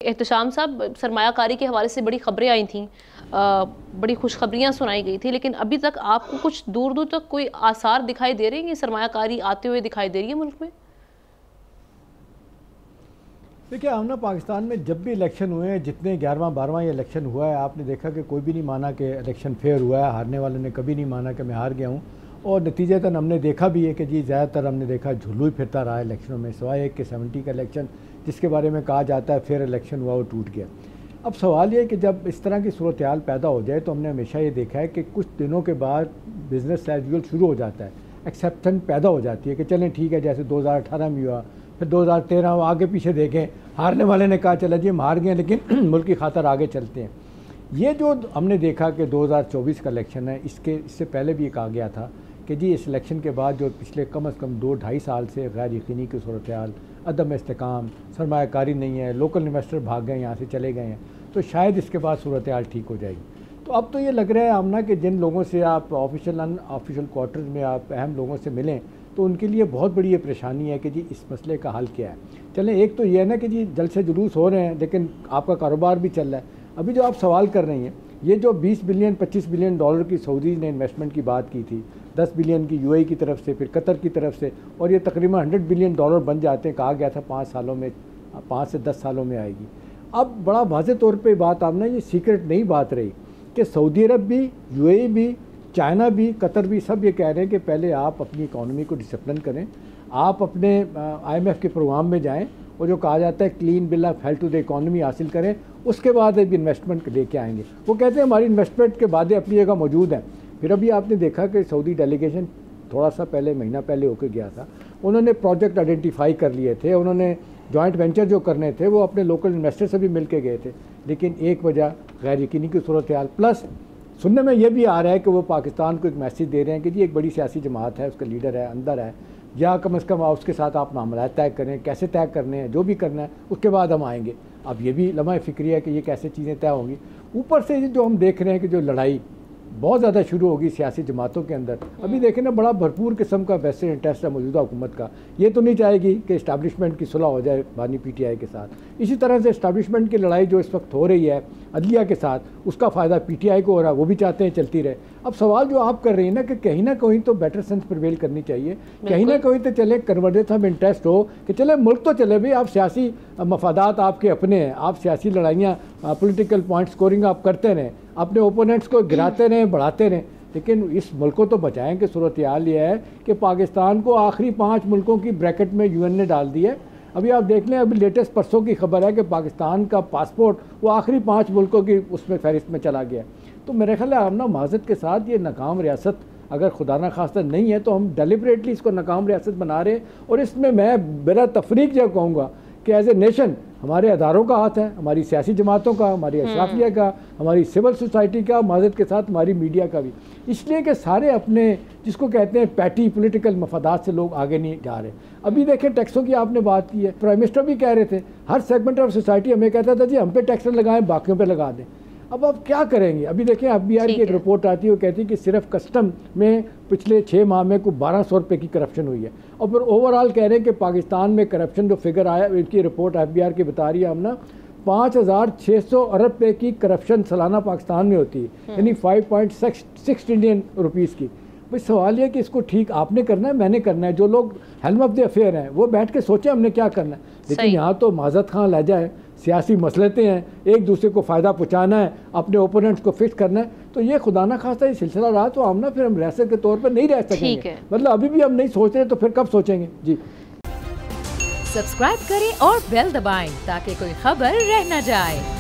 एहतशाम साहब, सरमायाकारी के हवाले से बड़ी खबरें आई थीं, बड़ी खुशखबरियाँ सुनाई गई थी, लेकिन अभी तक आपको कुछ दूर दूर तक कोई आसार दिखाई दे रहे हैं कि सरमायाकारी आते हुए दिखाई दे रही है मुल्क में? देखिए, हम ना पाकिस्तान में जब भी इलेक्शन हुए हैं, जितने 11वां 12वां ये इलेक्शन हुआ है, आपने देखा कि कोई भी नहीं माना कि इलेक्शन फेयर हुआ है। हारने वाले ने कभी नहीं माना कि मैं हार गया हूँ, और नतीजतन हमने देखा भी है कि जी ज़्यादातर हमने देखा झुल्लू ही फिरता रहा है इलेक्शनों में, सिवाय एक के 70 का इलेक्शन जिसके बारे में कहा जाता है फेयर इलेक्शन हुआ, वो टूट गया। अब सवाल ये है कि जब इस तरह की सूरत हाल पैदा हो जाए तो हमने हमेशा ये देखा है कि कुछ दिनों के बाद बिज़नेस एज यूजुअल शुरू हो जाता है, एक्सेप्टेंस पैदा हो जाती है कि चलें ठीक है, जैसे 2018 में हुआ, फिर 2013 आगे पीछे देखें, हारने वाले ने कहा चला जी हम हार गए लेकिन मुल्क की खातर आगे चलते हैं। ये जो हमने देखा कि 2024 का इलेक्शन है, इससे पहले भी कहा गया था कि जी इस इलेक्शन के बाद जो पिछले कम अज़ कम 2-2.5 साल से गैर यकीनी की सूरत हाल, अदम इस्तेकाम, सरमायाकारी नहीं है, लोकल इन्वेस्टर भाग गए, यहाँ से चले गए हैं, तो शायद इसके बाद सूरत हाल ठीक हो जाएगी। तो अब तो ये लग रहा है आमना कि जिन लोगों से आप ऑफिशियल अनऑफिशियल क्वार्टर्स में आप अहम लोगों से मिलें तो उनके लिए बहुत बड़ी ये परेशानी है कि जी इस मसले का हल क्या है। चलें, एक तो ये है ना कि जी जलसे जुलूस हो रहे हैं लेकिन आपका कारोबार भी चल रहा है। अभी जो आप सवाल कर रही हैं, ये जो 20 बिलियन 25 बिलियन डॉलर की सऊदीज़ ने इन्वेस्टमेंट की बात की थी, 10 बिलियन की यूएई की तरफ से, फिर कतर की तरफ से, और ये तकरीबन 100 बिलियन डॉलर बन जाते हैं, कहा गया था 5 सालों में, 5 से 10 सालों में आएगी। अब बड़ा वाज़ेह तौर पे बात आपने, ये सीक्रेट नहीं बात रही कि सऊदी अरब भी, यूएई भी, चाइना भी, कतर भी, सब ये कह रहे हैं कि पहले आप अपनी इकॉनमी को डिसिप्लिन करें, आप अपने IMF के प्रोग्राम में जाएं और जो कहा जाता है clean bill of health to the economy हासिल करें, उसके बाद अभी इन्वेस्टमेंट लेके आएंगे। वो कहते हैं हमारी इन्वेस्टमेंट के वादे अपनी जगह मौजूद हैं। फिर अभी आपने देखा कि सऊदी डेलीगेशन थोड़ा सा पहले, महीना पहले होकर गया था, उन्होंने प्रोजेक्ट आइडेंटिफाई कर लिए थे, उन्होंने जॉइंट वेंचर जो करने थे वो अपने लोकल इन्वेस्टर से भी मिल के गए थे, लेकिन एक वजह गैर यकीनी की सूरत हाल, प्लस सुनने में ये भी आ रहा है कि वो पाकिस्तान को एक मैसेज दे रहे हैं कि जी एक बड़ी सियासी जमात है, उसका लीडर है, अंदर है, या कम अज़ कम उसके साथ आप मामला तय करें, कैसे तय करने हैं, जो भी करना है उसके बाद हम आएंगे। अब ये भी लम्हा फ़िक्री है कि ये कैसे चीज़ें तय होंगी। ऊपर से जो हम देख रहे हैं कि जो लड़ाई बहुत ज़्यादा शुरू होगी सियासी जमातों के अंदर, अभी देखें ना, बड़ा भरपूर किस्म का वेस्टेड इंटरेस्ट है मौजूदा हुकूमत का। ये तो नहीं चाहेगी कि इस्टेब्लिशमेंट की सुलह हो जाए बानी PTI के साथ। इसी तरह से इस्टेब्लिशमेंट की लड़ाई जो इस वक्त हो रही है अदलिया के साथ, उसका फ़ायदा PTI को हो रहा है, वो भी चाहते हैं चलती रहे। अब सवाल जो आप कर रही हैं ना कि कहीं ना कहीं तो बेटर सेंस प्रिवेल करनी चाहिए, कहीं ना कहीं तो चले कन्वर्जेंस ऑफ इंटरेस्ट हो कि चले मुल्क तो चले भाई, आप सियासी मफादात आपके अपने हैं, आप सियासी लड़ाइयाँ, पॉलिटिकल पॉइंट स्कोरिंग आप करते रहें, अपने ओपोनेंट्स को गिराते रहें, बढ़ाते रहें, लेकिन इस मुल्क को तो बचाएं। कि सूरत हाल ये है कि पाकिस्तान को आखिरी 5 मुल्कों की ब्रैकेट में UN ने डाल दिया है। अभी आप देख लें, अभी लेटेस्ट परसों की खबर है कि पाकिस्तान का पासपोर्ट वो आखिरी 5 मुल्कों की उसमें फहरिस्त में चला गया। तो मेरे ख्याल है हम ना माज़रत के साथ ये नाकाम रियासत अगर खुदा ना खास्ता नहीं है तो हम डेलिबरेटली इसको नाकाम रियासत बना रहे हैं। और इसमें मैं बेरा तफरीक जो कहूँगा कि एज ए नेशन हमारे अदारों का हाथ है, हमारी सियासी जमातों का, हमारी अशराफिया का, हमारी सिविल सोसाइटी का, माज़रत के साथ हमारी मीडिया का भी, इसलिए कि सारे अपने जिसको कहते हैं पैटी पॉलिटिकल मफादात से लोग आगे नहीं जा रहे। अभी देखें, टैक्सों की आपने बात की है, प्राइम मिनिस्टर भी कह रहे थे, हर सेगमेंट ऑफ सोसाइटी हमें कहता था जी हम पे टैक्स लगाएं, बाकियों पे लगा दें। अब आप क्या करेंगे? अभी देखें FBI की एक रिपोर्ट आती है, वो कहती है कि सिर्फ कस्टम में पिछले 6 माह में को 1200 रुपये की करप्शन हुई है। और फिर ओवरऑल कह रहे हैं कि पाकिस्तान में करप्शन जो फिगर आया, इनकी रिपोर्ट FBI की बता रही है हम ना 5600 अरब रुपये की करप्शन सालाना पाकिस्तान में होती है, यानी 5.6 ट्रिलियन रुपीज़ की। भाई सवाल ये कि इसको ठीक आपने करना है, मैंने करना है, जो लोग हेल्म ऑफ द अफेयर हैं वो बैठ के सोचें हमने क्या करना है। लेकिन यहाँ तो माज़रत खां लहजा है, सियासी मसलते हैं, एक दूसरे को फ़ायदा पहुँचाना है, अपने ओपोनेंट्स को फिक्स करना है। तो ये खुदा ना खास्ता ये सिलसिला रहा तो हम ना फिर हम रियासत के तौर पर नहीं रह सकेंगे। मतलब अभी भी हम नहीं सोच रहे तो फिर कब सोचेंगे? जी सब्सक्राइब करें और बेल दबाएं ताकि कोई खबर रह न जाए।